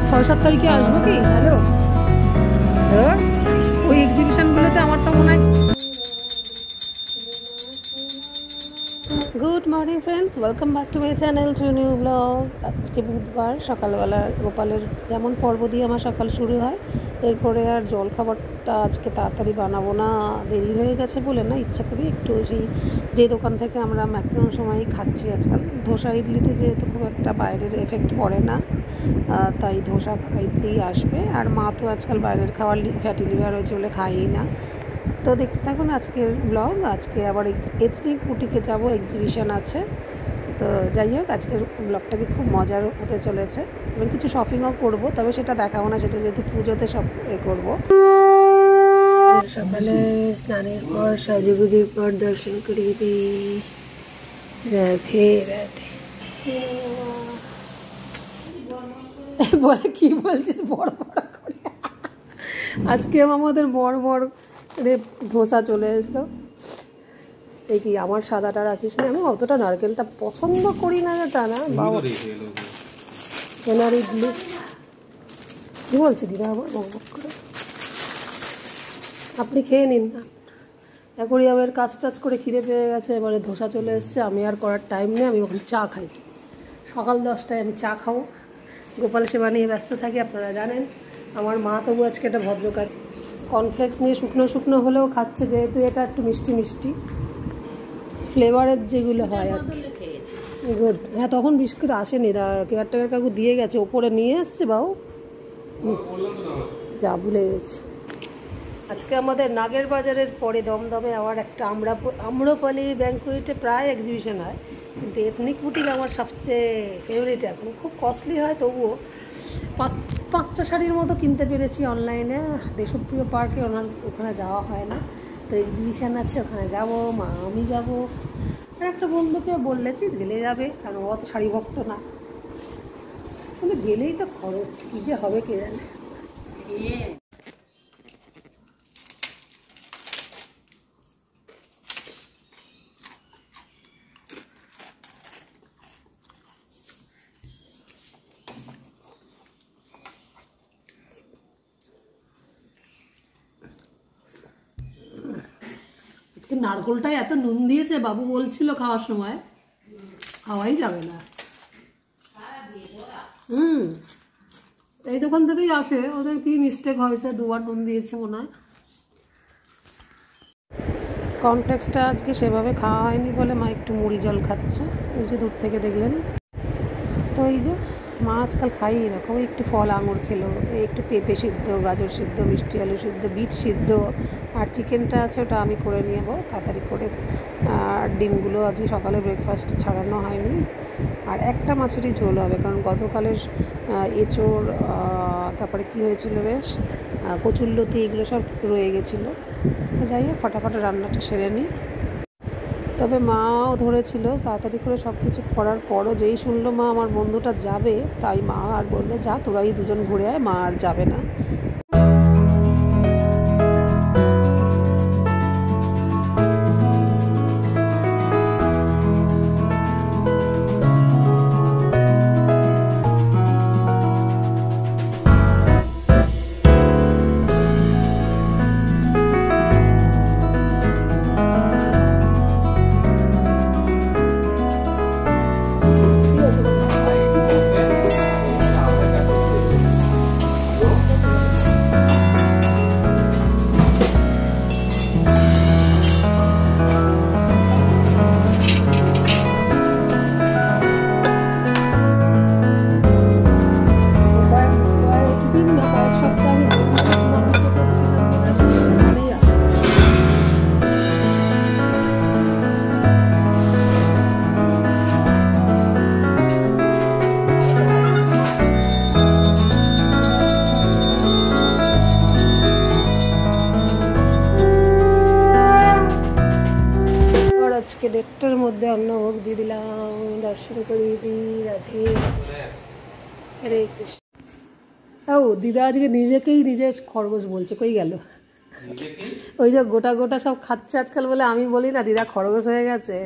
আবার 6-7 তারিখে আসবো কি? হ্যালো, ওই এক্সিবিশনগুলোতে আমার তো মনে হয়। Good morning friends, welcome back to my channel to new blog. আজকে বুধবার সকালবেলা গোপালের যেমন পর্ব দিয়ে আমার সকাল শুরু হয়, এরপরে আর জলখাবারটা আজকে তাড়াতাড়ি বানাবো না, দেরি হয়ে গেছে বলে না, ইচ্ছা করি একটু সেই যে দোকান থেকে আমরা ম্যাক্সিমাম সময়ই খাচ্ছি আজকাল, ধোসা ইডলিতে যেহেতু খুব একটা বাইরের এফেক্ট পড়ে না, তাই ধোসা ইডলি আসবে। আর মা তো আজকাল বাইরের খাওয়ার ফ্যাটি লিভার হয়েছে বলে খাইই না। তো দেখতে থাকুন আজকের ব্লগ। আজকে আবার এথনিক বুটিকে যাব, এক্সিবিশন আছে। তো যাই হোক, আজকের ব্লগটাকে খুব মজার হতে চলেছে এবং কিছু শপিংও করব, তবে সেটা দেখাবো না, সেটা যেহেতু পুজোতে সব করবো। সকালে স্নানের পর সাজুগুজির পর দর্শন করিয়ে দিই। রাধে রাধে বলে কি বলছিস বড় বড় করে। আজকে আমাদের বড় বড় ধোসা চলে এসলো। এই কি আমার সাদাটা রাখিস না? আমি অতটা নারকেলটা পছন্দ করি না, তা না বাবা। ইডলি কি বলছে দিদা আবার বক বক করে? আপনি খেয়ে নিন না, অ্যাকোরিয়ামের কাজ টাজ করে খিদে পেয়ে গেছে, এবারে ধোসা চলে এসছে, আমি আর করার টাইম নেই। আমি ওখানে চা খাই, সকাল 10টায় আমি চা খাবো। গোপাল সেবা নিয়ে ব্যস্ত থাকি, আপনারা জানেন। আমার মা তবু আজকে একটা ভদ্রকাজ, কর্নফ্লেক্স নিয়ে শুকনো শুকনো হলেও খাচ্ছে, যেহেতু এটা একটু মিষ্টি মিষ্টি ফ্লেভারের যেগুলো হয় আর কি। গুড। হ্যাঁ, তখন বিস্কুট আসেনি, কেয়ারটেকার কাকু দিয়ে গেছে, ওপরে নিয়ে এসছে বাবু, যা ভুলে গেছি। আজকে আমাদের নাগের বাজারের পরে দমদমে আবার একটা আম্রপালি ব্যাংকুয়েটে প্রায় এক্সিবিশন হয়, কিন্তু এথনিক বুটিক আমার সবচেয়ে ফেভারিট। এখন খুব কস্টলি হয়, তবুও 5টা শাড়ির মতো কিনতে পেরেছি অনলাইনে। দেশপ্রিয় পার্কে ওখানে যাওয়া হয় না, তো এক্সিবিশন আছে, ওখানে যাব, মা আমি যাব, আর একটা বন্ধুকে বললেছি গেলে যাবে, কারণ ও অত শাড়ি ভক্ত না, কিন্তু গেলেই তো খরচ, কী যে হবে কে জানে। নারকোলটাই এত নুন দিয়েছে, বাবু বলছিল খাওয়ার সময় খাওয়াই যাবে না। এই দোকান থেকেই আসে, ওদের কি মিস্টেক হয়েছে, 2বার নুন দিয়েছে মনে হয়। কর্নফ্লেক্সটা আজকে সেভাবে খাওয়া হয়নি বলে মা একটু মুড়ি জল খাচ্ছে, ওই যে দূর থেকে দেখলেন। তো এই যে মা আজকাল খাই এরকম, একটু ফল আঙুর খেলো, একটু পেঁপে সিদ্ধ, গাজর সিদ্ধ, মিষ্টি আলু সিদ্ধ, বিট সিদ্ধ, আর চিকেনটা আছে ওটা আমি করে নিয়ে যাবো তাড়াতাড়ি করে। আর ডিমগুলো আজকে সকালে ব্রেকফাস্টে ছাড়ানো হয়নি, আর একটা মাছেরই ঝোল হবে, কারণ গতকালের এঁচোড়, তারপরে কী হয়েছিল বেশ কচুরলতি, এগুলো সব রয়ে গেছিলো। তো যাই হোক, ফটাফট রান্নাটা সেরে নিই। তবে মাও ধরেছিল তাড়াতাড়ি করে সব কিছু করার পরও, যেই শুনলো মা আমার বন্ধুটা যাবে, তাই মা আর বললো যা তোরাই দুজন ঘুরে আয়, মা আর যাবে না। আজকে 1:30টার মধ্যে অন্নভোগ দিয়ে দিলাম, দর্শন করিয়ে দিই। রাধে হরে কৃষ্ণ। ও দিদা আজকে নিজেকেই নিজে খরগোশ বলছে, কই গেল? ওই যে গোটা গোটা সব খাচ্ছে আজকাল বলে আমি বলি না, দিদা খরগোশ হয়ে গেছে।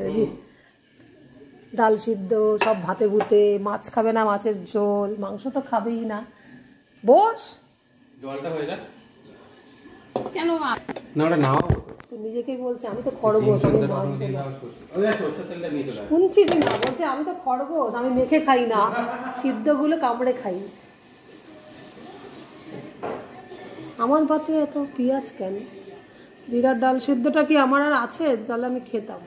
ডাল সিদ্ধ সব ভাতে ভুতে, মাছ খাবে না, মাছের ঝোল, মাংস তো খাবেই না, বস জলটা হয়ে যাক কেন না ওটা নাও তো নিজেকেই বলছে আমি তো খরগোশ আমি শুনছিস না বলছে আমি তো খরগোশ আমি মেখে খাই না সিদ্ধগুলো কামড়ে খাই আমার ভাতে এত পেঁয়াজ কেন দিদার ডাল সিদ্ধটা কি আমার আর আছে তাহলে আমি খেতাম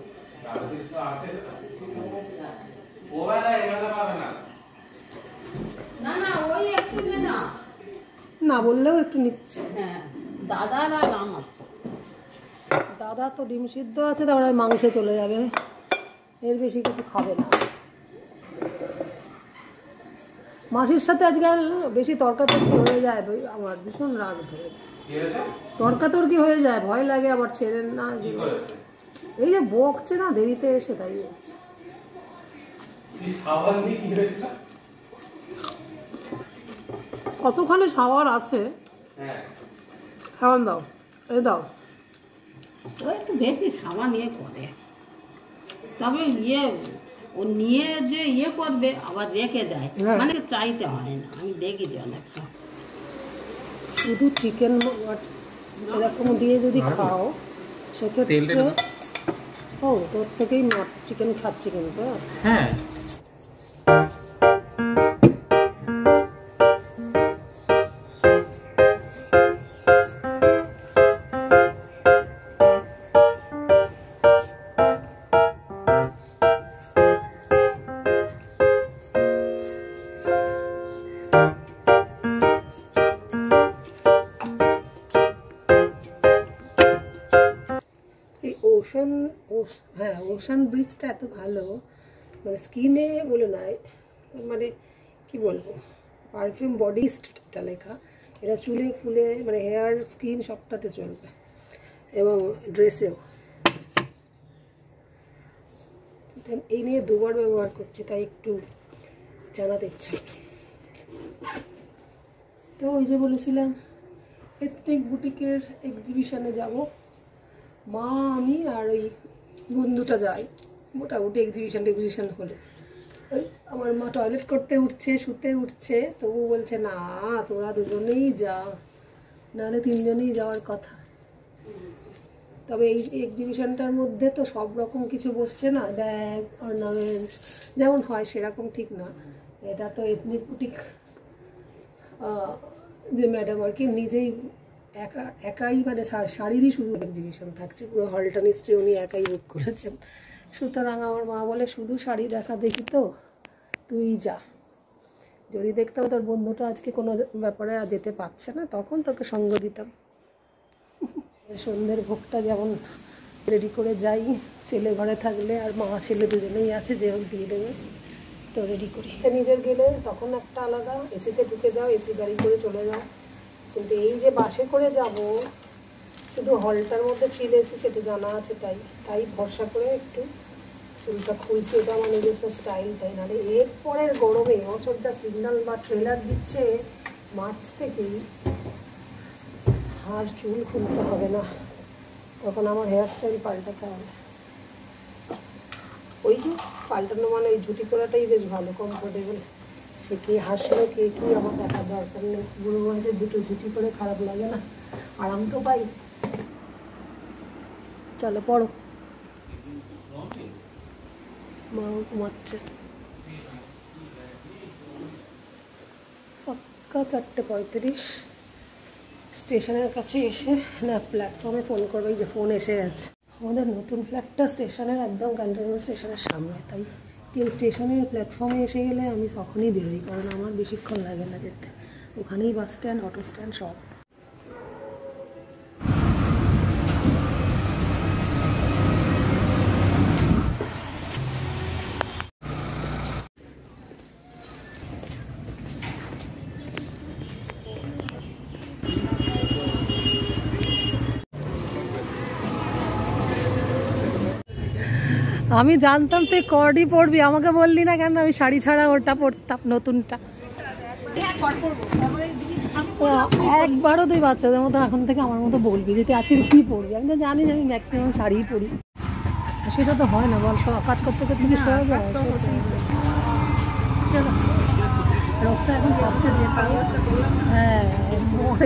না না ওই একটু নে না না বললেও একটু নিচ্ছে হ্যাঁ দাদার আর আমার দাদা তো ডিম সিদ্ধ আছে তারপরে মাংসে চলে যাবে এর বেশি কিছু খাবে না মাসির সাথে আজকাল বেশি তর্কাতর্কি হয়ে যায় আমার ভীষণ রাগ ধরে তর্কাতর্কি হয়ে যায় ভয় লাগে আবার ছেড়ে না এই যে বকছে না দেরিতে এসে তাই বকছে কতখানি সাওয়ার আছে হ্যাঁ দাও এই দাও ও একটু বেশি সামা নিয়ে করে তবে ও নিয়ে যে করবে আবার রেখে দেয় মানে চাইতে হয় না আমি দেখেছি অনেক সময় শুধু চিকেন এরকম দিয়ে যদি খাও সেক্ষেত্রে ও তোর থেকেই চিকেন খাচ্ছি কিন্তু হ্যাঁ ওশান ব্রিজটা এত ভালো মানে স্কিনে বলে নয় মানে কি বলবো পারফিউম বডি স্টটা লেখা এটা চুলে ফুলে মানে হেয়ার স্কিন সবটাতে চলবে এবং ড্রেসেও এই নিয়ে দুবার ব্যবহার করছি তাই একটু জানাতে ইচ্ছা তো ওই যে বলেছিলাম এথনিক বুটিকের এক্সিবিশনে যাব মা আমি আর ওই বন্ধুটা যাই মোটামুটি এক্সিবিশন হলে ওই আমার মা টয়লেট করতে উঠছে শুতে উঠছে তবু বলছে না তোরা দুজনেই যা নাহলে তিনজনেই যাওয়ার কথা তবে এই এক্সিবিশনটার মধ্যে তো সব রকম কিছু বসছে না ব্যাগ অর্নামেন্টস যেমন হয় সেরকম ঠিক না এটা তো এথনিক বুটিক যে ম্যাডাম আর কি নিজেই একাই মানে শাড়িরই শুধু এক্সিবিশন থাকছে পুরো হলটা নিশ্চয়ই উনি একাই বুক করেছেন সুতরাং আমার মা বলে শুধু শাড়ি দেখা দেখি তো তুই যা যদি দেখতাম তোর বন্ধুটা আজকে কোনো ব্যাপারে যেতে পারছে না তখন তোকে সঙ্গ দিতাম সন্ধ্যের ভোগটা যেমন রেডি করে যাই ছেলে ঘরে থাকলে আর মা ছেলে দুজনেই আছে যে হোক দিয়ে দেবে তো রেডি করি নিজের গেলে তখন একটা আলাদা এসিতে ঢুকে যাও এসি গাড়ি করে চলে যাও কিন্তু এই যে বাসে করে যাব শুধু হলটার মধ্যে ফিল এসি সেটা জানা আছে তাই ভরসা করে একটু চুলটা খুলছি এটা আমার নিজস্ব স্টাইল তাই নাহলে এরপরের গরমে বছর যা সিগন্যাল বা ট্রেলার দিচ্ছে মার্চ থেকেই আর চুল খুলতে হবে না তখন আমার হেয়ার স্টাইল পাল্টাতে হবে ওই যে পাল্টানো মানে ওই ঝুটি করাটাই বেশ ভালো কমফোর্টেবল সে কে হাসলো কে কি আমার দেখার দরকার নেই বুড়ো বয়সে দুটো ঝুটি করে খারাপ লাগে না আরাম তো পাই চলো পড়ো মাও ঘুমাচ্ছে পাক্কা 4:35 স্টেশনের কাছে এসে না প্ল্যাটফর্মে ফোন করবো এই যে ফোন এসে গেছে আমাদের নতুন ফ্ল্যাটটা স্টেশনের একদম ক্যান্টনমেন্ট স্টেশনের সামনে তাই কেউ স্টেশনের প্ল্যাটফর্মে এসে গেলে আমি তখনই বেরোই কারণ আমার বেশিক্ষণ লাগে না যেতে ওখানেই বাস স্ট্যান্ড অটো স্ট্যান্ড সব আমি জানতাম তুই কর্ডই পরবি আমাকে বললি না কেন আমি শাড়ি ছাড়া ওটা পরতাম নতুনটা একবারও তুই বাচ্চাদের মতো এখন থেকে আমার মতো বলবি যে তুই আজকে কী পরবি আমি তো জানি আমি ম্যাক্সিমাম শাড়িই পরি সেটা তো হয় না বল কাজ করতে করতে কি শোয়া যায় রোদটা এখন থাকতে যে হ্যাঁ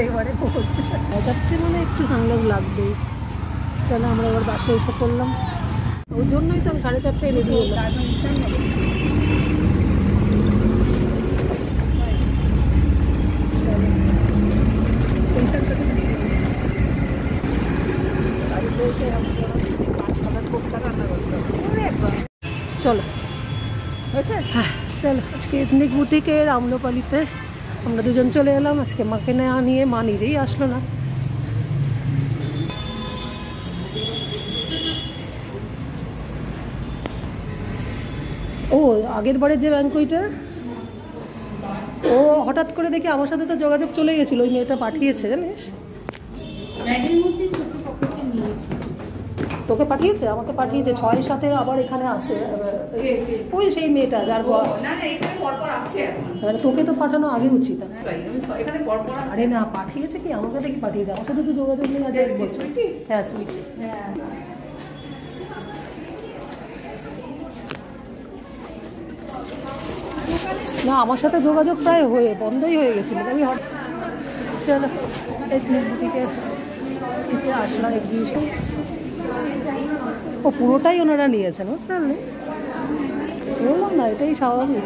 এবারে পড়ছে 4:30 মানে একটু সানগ্লাস লাগবেই। চলো আমরা এবার বাসে উঠে পড়লাম, ওই জন্যই তো আমি 4:30টায় রেডি হলাম। চলো হয়েছে, হ্যাঁ চলো। আজকে এথনিক বুটিকের আম্রপালিতে আমরা দুজন চলে এলাম। আজকে মাকে না নিয়ে, মা নিজেই আসলো না। ও আগের বারের যে ব্যাংকুইটা, ও হঠাৎ করে দেখি আমার সাথে তো যোগাযোগ চলে গেছিলো, ওই মেয়েটা পাঠিয়েছে জানিস, তোকে পাঠিয়েছে, আমাকে পাঠিয়েছে 6-7 আবার এখানে আছে ওই সেই মেয়েটা যার মানে তোকে তো পাঠানো আগে উচিত। আরে না পাঠিয়েছে কি, আমাকে দেখি পাঠিয়েছে, আমার সাথে তো যোগাযোগ নেই। হ্যাঁ সুইটি, না আমার সাথে যোগাযোগ প্রায় বন্ধই হয়ে গেছিল। আমি চলো এথনিক বুটিকে আসলাম এক্সিবিশন। ও পুরোটাই ওনারা নিয়েছেন, বুঝতে পারলি? বললাম না এটাই স্বাভাবিক।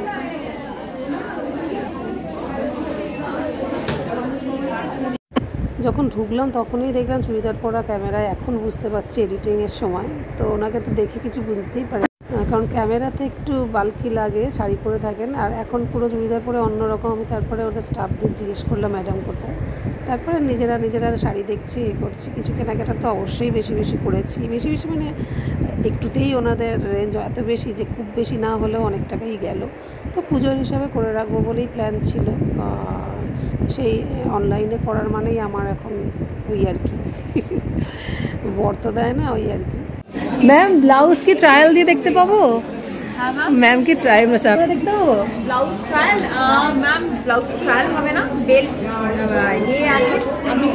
যখন ঢুকলাম তখনই দেখলাম চুড়িদার পরা ক্যামেরায়, এখন বুঝতে পারছি এডিটিংয়ের সময়। তো ওনাকে তো দেখে কিছু বুঝতেই পারে, কারণ ক্যামেরাতে একটু বাল্কি লাগে, শাড়ি পরে থাকেন, আর এখন পুরো চুড়িদার পরে অন্যরকম। আমি তারপরে ওদের স্টাফদের জিজ্ঞেস করলাম ম্যাডাম কোথায়, তারপরে নিজেরা শাড়ি দেখছি, করছি। কিছু কেনাকাটা তো অবশ্যই বেশি করেছি, বেশি মানে একটুতেই ওনাদের রেঞ্জ এত বেশি যে খুব বেশি না হলেও অনেক টাকাই গেল। তো পুজোর হিসাবে করে রাখবো বলেই প্ল্যান ছিল। সেই অনলাইনে করার মানেই আমার এখন ওই আর কি বর তো দেয় না, ওই আর কি। ম্যাম ব্লাউজ কি ট্রায়াল দিয়ে দেখতে পাবো? ম্যাম কি ট্রায়াল দেখতে পাবো? Blouse trial ma'am, blouse trial হবে না, বেল্ট নিয়ে আছে আমি।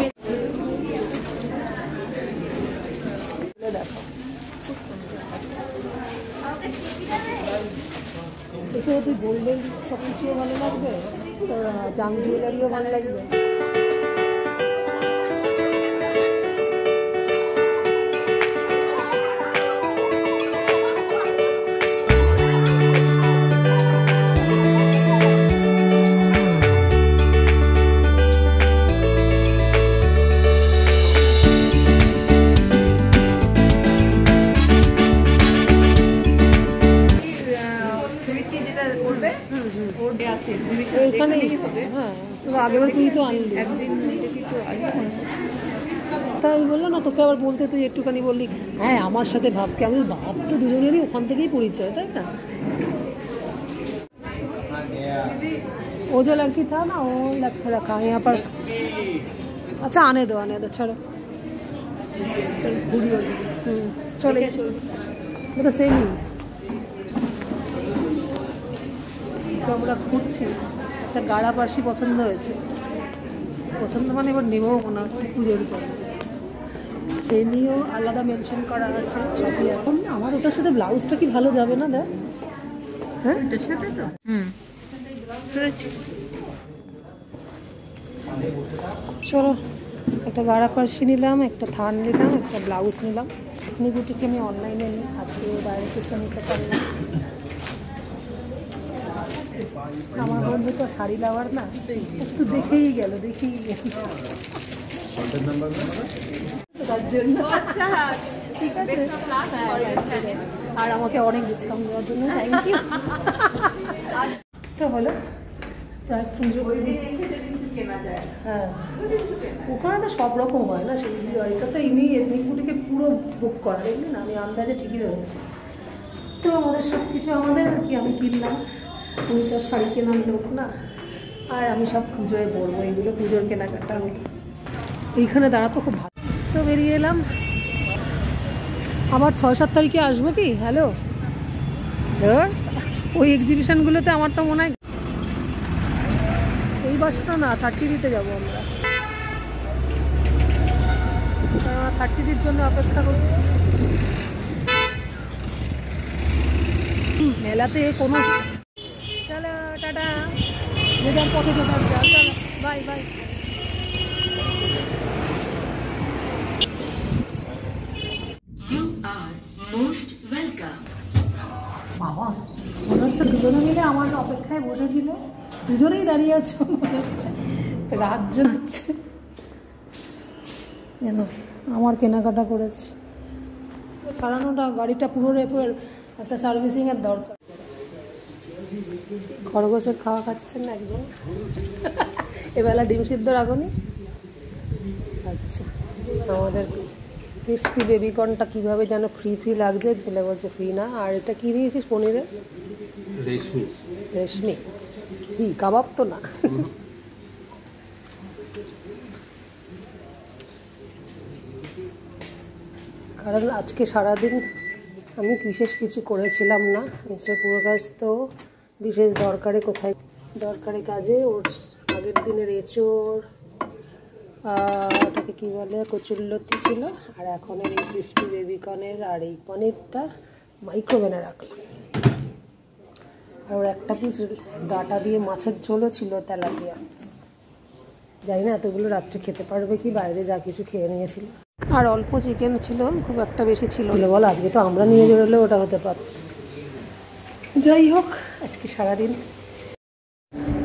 এসে তুই বললেন সব কিছুও ভালো লাগবে, তোর জাং জুয়েলারিও ভালো লাগবে। আগেবার তুই তো আনলি তাই বললো না, তোকে আবার বলতে তুই একটুখানি বললি হ্যাঁ আমার সাথে ভাবকে। আমি ভাব তো দুজনেরই ওখান থেকেই পরিচয়, তাই না? ও जो लड़की था ना वो रखा यहाँ पर। अच्छा आने दो छोड़ो, घूरी चले वो तो सेम ही। তো আমরা ঘুরছি, একটা গাড়া পার্সি পছন্দ হয়েছে, পছন্দ মানে এবার নেবও মনে হচ্ছে পুজোর জন্য। সেমিও আলাদা মেনশন করা আছে, সবই আছে। আমার ওটার সাথে ব্লাউজটা কি ভালো যাবে না দেখ? হ্যাঁ এটার সাথে তো চলো একটা গাড়া পার্সি নিলাম, একটা থান নিলাম, একটা ব্লাউজ নিলাম। এথনিক বুটিকে আমি অনলাইনে নিই, আজকে ডাইরেক্ট এসে নিতে পারলাম। আমার বন্ধু তো শাড়ি লাভার না, একটু দেখেই গেল তার জন্য। ঠিক আছে, আর আমাকে অনেক ডিসকাউন্ট দেওয়ার জন্য থ্যাংক ইউ। তো হলো প্রায় পুজো, হ্যাঁ ওখানে তো সব রকম হয় না, সেই এটা তো এমনি এথনিক বুটিকে পুরো বুক করা, দেখলি না? আমি আন্দাজে ঠিকই ধরেছি। তো আমাদের সব কিছু আমাদের আর কি, আমি কিনলাম, উনি তো শাড়ি কেনার লোক না, আর আমি সব পুজোয় পরবো, এইগুলো পুজোর কেনাকাটা। আমি এইখানে দাঁড়াতো খুব ভালো। তো বেরিয়ে এলাম, আবার 6-7 তারিখে আসবো কি? হ্যালো ওই এক্সিবিশনগুলোতে আমার তো মনে হয় এই বছরটা না 30 যাবো আমরা, 30 জন্য অপেক্ষা করছি। মেলাতে কোনো, চলো টাটা। যে যার পথে যেতে যাও, চলো বাই বাই। বাবা মনে হচ্ছে দুজনে মিলে আমার অপেক্ষায় বসেছিল, দুজনেই দাঁড়িয়ে আছো মনে হচ্ছে, রাজ্য হচ্ছে কেন আমার কেনাকাটা করেছি। ছাড়ানোটা গাড়িটা পুরো রেপের একটা সার্ভিসিংয়ের দরকার। খরগোশের খাওয়া খাচ্ছেন না একজন, এবেলা ডিম সিদ্ধ রাখুনি। আচ্ছা আমাদের ক্রিস্পি বেবিকর্নটা কীভাবে যেন ফ্রি ফ্রি লাগছে, ছেলে বলছে ফ্রি না। আর এটা কী দিয়েছিস পনিরে? রেশমি। রেশমি কি কাবাব তো না? কারণ আজকে সারাদিন আমি বিশেষ কিছু করেছিলাম না। মিস্টার পুরকাশ তো বিশেষ দরকারে কোথায় দরকারি কাজে ওর আগের দিনের এঁচোড়, ওটাকে কী বলে, কচুরলতি ছিল, আর এখন এই ক্রিস্পি বেবিকর্নের আর এই পনিরটা মাইক্রোওভেনে রাখলাম। আর ওর একটা পিস ডাটা দিয়ে মাছের ঝোলও ছিল, তেলাপিয়া। জানি না এতগুলো রাত্রে খেতে পারবে কি, বাইরে যা কিছু খেয়ে নিয়েছিল। আর অল্প চিকেন ছিল, খুব একটা বেশি ছিল না। বল আজকে তো আমরা নিয়ে বেরোলে ওটা হতে পারত। যাই হোক আজকে সারাদিন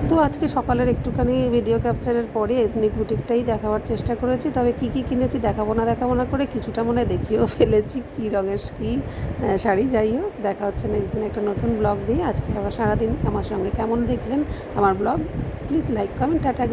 তো আজকে সকালের একটুখানি ভিডিও ক্যাপচারের পরে এথনিক বুটিকটাই দেখাবার চেষ্টা করেছি। তবে কি কি কিনেছি দেখাবো না করে কিছুটা মনে হয় দেখিয়েও ফেলেছি, কী রঙের কী শাড়ি। যাই হোক দেখা হচ্ছে নেক্সট দিন একটা নতুন ব্লগ দিয়ে। আজকে আবার সারাদিন আমার সঙ্গে কেমন দেখলেন আমার blog, please like comment, tata.